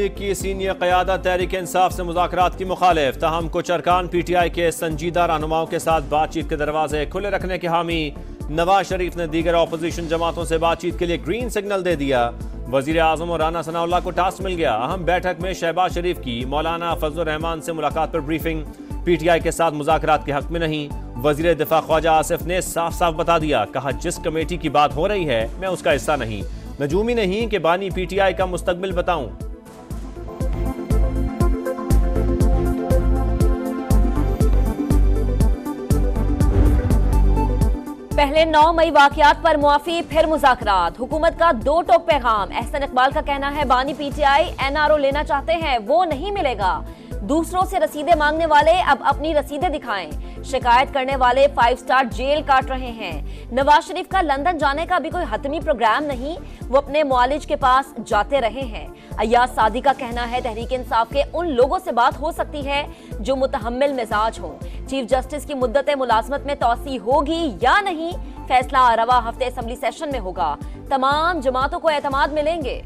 League की senior क़यादत Tehreek Insaf से मुज़ाकरात की मुखालिफ, ताहम कुछ अरकान PTI के संजीदा रहनुमाओं के साथ बातचीत के दरवाजे खुले रखने के हामी। नवाज शरीफ ने दीगर अपोजिशन जमातों से बातचीत के लिए ग्रीन सिग्नल दे दिया। वज़ीर आज़म और राना सनाउल्लाह को टास्क मिल गया। अहम बैठक में शहबाज शरीफ की मौलाना फजलुर रहमान से मुलाकात पर ब्रीफिंग। PTI के साथ मुज़ाकरात के हक में नहीं। वज़ीर दिफा ख्वाजा आसिफ ने साफ साफ बता दिया, कहा जिस कमेटी की बात हो रही है मैं उसका हिस्सा नहीं, नजूमी नहीं कि बानी PTI का मुस्तकबिल बताऊं। पहले 9 मई वाकयात पर मुआफी, फिर मुज़ाकरात। हुकूमत का दो टोक पैगाम। एहसन इकबाल का कहना है बानी PTI NRO लेना चाहते हैं, वो नहीं मिलेगा। दूसरों से रसीदें मांगने वाले अब अपनी रसीदें दिखाएं। शिकायत करने वाले 5 स्टार जेल काट रहे हैं। नवाज शरीफ का लंदन जाने का भी कोई हतमी प्रोग्राम नहीं, वो अपने मुआलिज के पास जाते रहे हैं। अय्याज सादी का कहना है तहरीक इंसाफ के उन लोगों से बात हो सकती है जो मुतहम्मिल मिजाज हों। चीफ जस्टिस की मुद्दत मुलाजमत में तोसी होगी या नहीं, फैसला रवा हफ्ते असम्बली सेशन में होगा। तमाम जमातों को एतमाद मिलेंगे।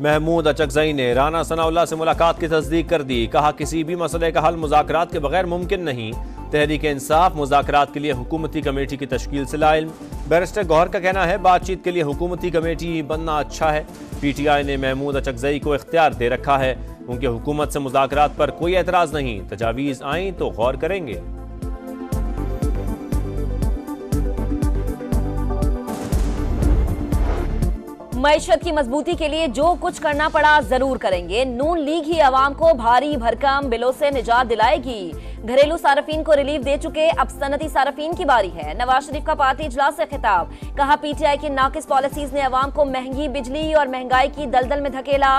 महमूद अचकजई ने राना सनाउल्लाह से मुलाकात की तस्दीक कर दी। कहा किसी भी मसले का हल मुज़ाकरात के बगैर मुमकिन नहीं। तहरीक इंसाफ मुज़ाकरात के लिए हुकूमती कमेटी की तश्कील से लाइल। बैरिस्टर गौहर का कहना है बातचीत के लिए हुकूमती कमेटी बनना अच्छा है। PTI ने महमूद अचकजई को इख्तियार दे रखा है। उनके हुकूमत से मुज़ाकरात पर कोई एतराज़ नहीं, तजावीज़ आई तो गौर करेंगे। मईशत की मजबूती के लिए जो कुछ करना पड़ा जरूर करेंगे। नून लीग ही अवाम को भारी भरकम बिलों से निजात दिलाएगी। घरेलू सार्फिन को रिलीफ दे चुके, अब सनती सार्फिन की बारी है। नवाज शरीफ का पार्टी इजलास से खिताब। कहा PTI की नाकिस पॉलिसीज ने अवाम को महंगी बिजली और महंगाई की दलदल में धकेला।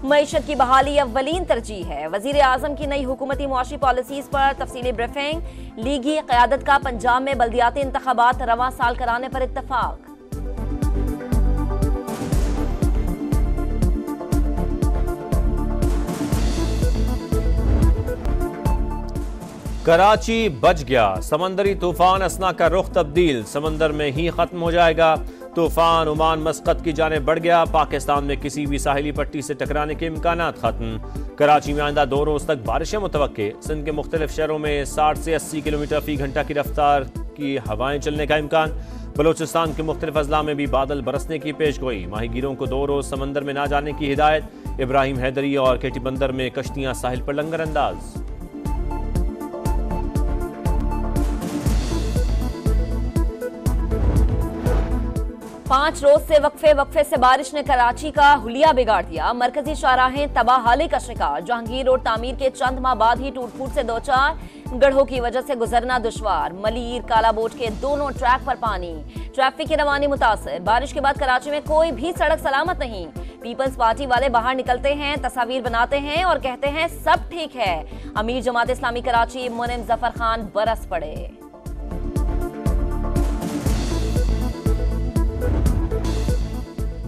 मईशत की बहाली अव्वलीन तरजीह है। वजीर आजम की नई हुकूमती मुआशी पॉलिसीज पर तफसीली ब्रीफिंग। लीगी क़यादत का पंजाब में बल्दियाती इंतखाबात रवां साल कराने पर इत्तफाक। कराची बच गया। समंदरी तूफान असना का रुख तब्दील, समंदर में ही खत्म हो जाएगा। तूफान ओमान मस्कत की जाने बढ़ गया। पाकिस्तान में किसी भी साहिली पट्टी से टकराने के इम्कानात खत्म। कराची में आइंदा 2 रोज तक बारिशें मुतवक्के। सिंध के मुख्तलिफ शहरों में 60 से 80 किलोमीटर फी घंटा की रफ्तार की हवाएं चलने का इम्कान। बलोचिस्तान के मुख्तलिफ अजला में भी बादल बरसने की पेशगोई। माहीगीरों को 2 रोज समंदर में ना जाने की हिदायत। इब्राहिम हैदरी और KT बंदर में कश्तियां साहिल पर लंगर अंदाज। पांच रोज से वक्फे से बारिश ने कराची का हुलिया बिगाड़ दिया। मरकजी शाहराहें तबाहाली का शिकार। जहांगीर रोड तामीर के चंद माह बाद ही टूट फूट से 2-4 गढ़ों की वजह से गुजरना दुश्वार। मलीर काला बोट के दोनों ट्रैक पर पानी। ट्रैफिक की रवानी मुतासर। बारिश के बाद कराची में कोई भी सड़क सलामत नहीं। पीपल्स पार्टी वाले बाहर निकलते हैं, तस्वीर बनाते हैं और कहते हैं सब ठीक है। अमीर जमात इस्लामी कराची मुनिम जफर खान बरस पड़े।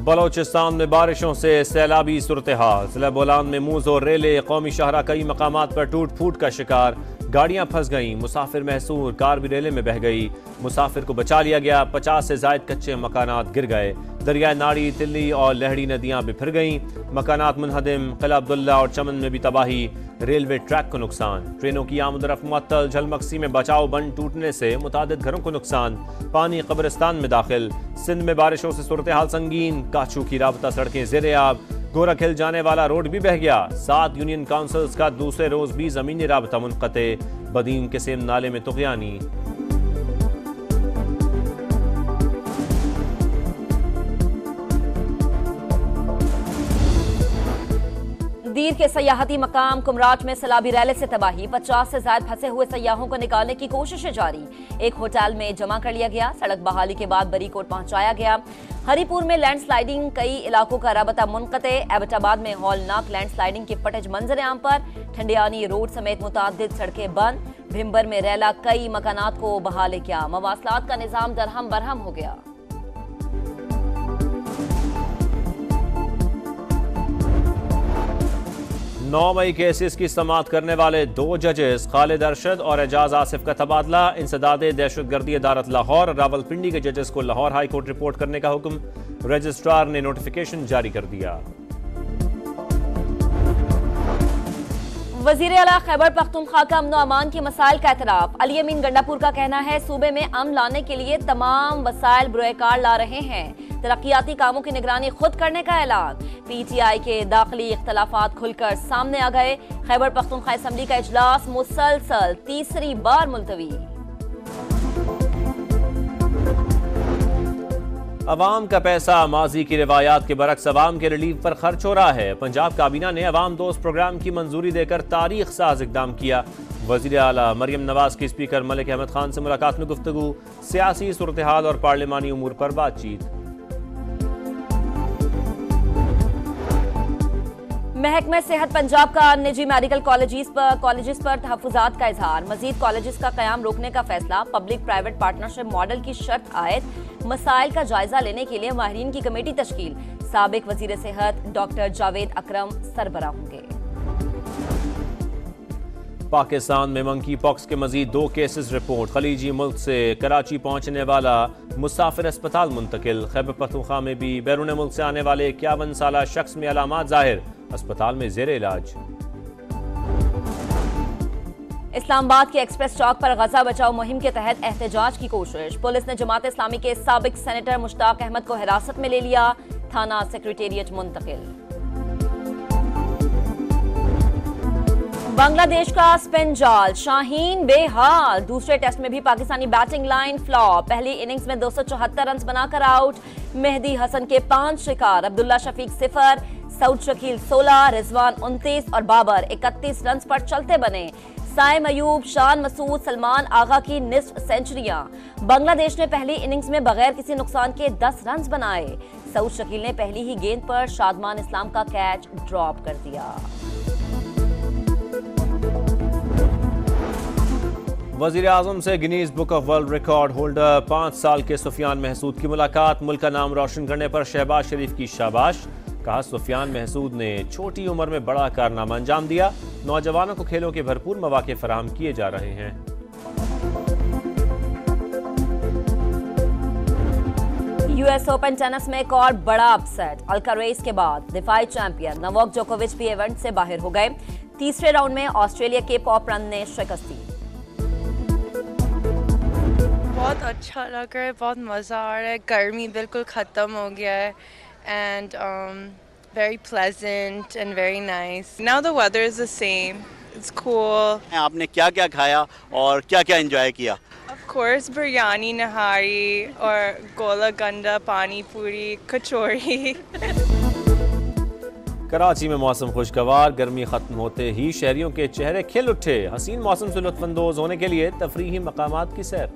बलोचिस्तान में बारिशों से सैलाबी सूरत हाल। जिला बोलान में मूज और रेले कौमी शाहरा कई मकामात पर टूट फूट का शिकार। गाड़ियां फंस गईं, मुसाफिर महसूर, कार भी रेले में बह गई। मुसाफिर को बचा लिया गया। 50 से जायद कच्चे मकानात गिर गए। दरिया नाड़ी, तिल्ली और लहड़ी नदियां बिफर गईं। मकानात मुनहदिम। किला अब्दुल्ला और चमन में भी तबाही। रेलवे ट्रैक को नुकसान। ट्रेनों की आमदरफ्त मुअत्तल। झलमक्सी में बचाव बंद टूटने से मुतादिद घरों को नुकसान। पानी कब्रिस्तान में दाखिल। सिंध में बारिशों से सूरत हाल संगीन। काचू की राबता सड़कें ज़ेरे आब। गोरखहिल जाने वाला रोड भी बह गया। 7 यूनियन काउंसिल्स का दूसरे रोज भी जमीनी राबता मुनक़ते। बदीन के सेम नाले में तुग़यानी। दीर के सयाहती मकाम कुमराट में सैलाबी रैले से तबाही। 50 से ज्यादा फंसे हुए सयाहों को निकालने की कोशिशें जारी। एक होटल में जमा कर लिया गया। सड़क बहाली के बाद बरीकोट पहुंचाया गया। हरीपुर में लैंडस्लाइडिंग, कई इलाकों का राबता मुनक़ते। एबटाबाद में हौलनाक लैंडस्लाइडिंग के फटेज मंजर आम पर। ठंडियानी रोड समेत मुतादिद सड़कें बंद। भिम्बर में रैला कई मकानात को बहाल किया। मवासलात का निजाम दरहम बरहम हो गया। 9 मई केसेस की समाअत करने वाले 2 जजेस खालिद अरशद और एजाज आसिफ का तबादला। इंसदाद दहशतगर्दी अदालत लाहौर और रावलपिंडी के जजेस को लाहौर हाई कोर्ट रिपोर्ट करने का हुक्म। रजिस्ट्रार ने नोटिफिकेशन जारी कर दिया। वजीर आला खैबर पख्तूनख्वा का अमन अमान के मसाइल का एतराफ। अली अमीन गंडापुर का कहना है सूबे में अमन लाने के लिए तमाम वसाइल बुरेकार ला रहे हैं। तरक्याती कामों की निगरानी खुद करने का ऐलान। PTI के दाखिली इख्तलाफात खुलकर सामने आ गए। खैबर पख्तूनख्वा असेंबली का इजलास मुसलसल तीसरी बार मुलतवी। अवाम का पैसा माजी की रिवायात के बरक्स अवाम के रिलीफ पर खर्च हो रहा है। पंजाब काबीना ने अवाम दोस्त प्रोग्राम की मंजूरी देकर तारीख साज इकदाम किया। वजीर आला मरियम नवाज की स्पीकर मलिक अहमद खान से मुलाकात में गुफ्तगू। सियासी सूरत हाल और पार्लिमानी उमूर पर बातचीत। महकमा सेहत पंजाब का निजी मेडिकल कॉलेजेस पर तहफुजात का इजहार। मजीद कॉलेजेस का कयाम रोकने का फैसला। पब्लिक प्राइवेट पार्टनरशिप मॉडल की शर्त आयद। मसाइल का जायजा लेने के लिए माहिरीन की कमेटी तश्कील। साबिक वजीर सेहत डॉक्टर जावेद अकरम सरबराह होंगे। पाकिस्तान में मंकी पॉक्स के मजीद 2 केसेस रिपोर्ट। खलीजी मुल्क से कराची पहुंचने वाला मुसाफिर अस्पताल मुंतकिल। खैबर पख्तूनख्वा में भी बैरून मुल्क से आने वाले 51 साला शख्स में अलामात जाहिर। अस्पताल में जेर इलाज। इस्लामाबाद के एक्सप्रेस चौक पर गजा बचाओ मुहिम के तहत एहतजाज की कोशिश। पुलिस ने जमात इस्लामी के साबिक सेनेटर मुश्ताक अहमद को हिरासत में ले लिया। थाना सेक्रेटेरिएट मुंतकिल। बांग्लादेश का स्पिन जाल शाहीन बेहाल। दूसरे टेस्ट में भी पाकिस्तानी बैटिंग लाइन फ्लॉप। पहली इनिंग्स में 274 रन बनाकर आउट। मेहदी हसन के 5 शिकार। अब्दुल्ला शफीक 0, सऊद शकील 16, रिजवान 29 और बाबर 31 रन पर चलते बने। साइम अयूब, शान मसूद, सलमान आगा की निस्फ सेंचुरियां। बांग्लादेश ने पहली इनिंग्स में बगैर किसी नुकसान के 10 रन बनाए। सऊद शकील ने पहली ही गेंद पर शादमान इस्लाम का कैच ड्रॉप कर दिया। वजीर आजम से Guinness book of world record holder 5 साल के सुफियान महसूद की मुलाकात। मुल्क का नाम रोशन करने पर शहबाज शरीफ की शाबाश। कहा सुफियान महसूद ने छोटी उम्र में बड़ा कारनामा अंजाम दिया। नौजवानों को खेलों के भरपूर मौके फराहम किए जा रहे हैं। US ओपन टेनिस में एक और बड़ा अपसेट। अल्कारेज के बाद दिफाई चैंपियन नोवाक जोकोविच भी इवेंट से बाहर हो गए। तीसरे राउंड में ऑस्ट्रेलिया के पॉपरन ने शिकस्त दी। बहुत अच्छा लग रहा है, बहुत मज़ा आ रहा है। गर्मी बिल्कुल ख़त्म हो गया है and very pleasant and very nice. Now the weather is the same. It's cool. आपने क्या क्या खाया और क्या क्या एंजॉय किया? Of course बिरयानी, नहारी और गोला गंडा, पानी पूरी, कचौरी। कराची में मौसम खुशगवार। गर्मी खत्म होते ही शहरियों के चेहरे खिल उठे। हसीन मौसम से लुत्फानंदोज होने के लिए तफरीही मकामात की सैर।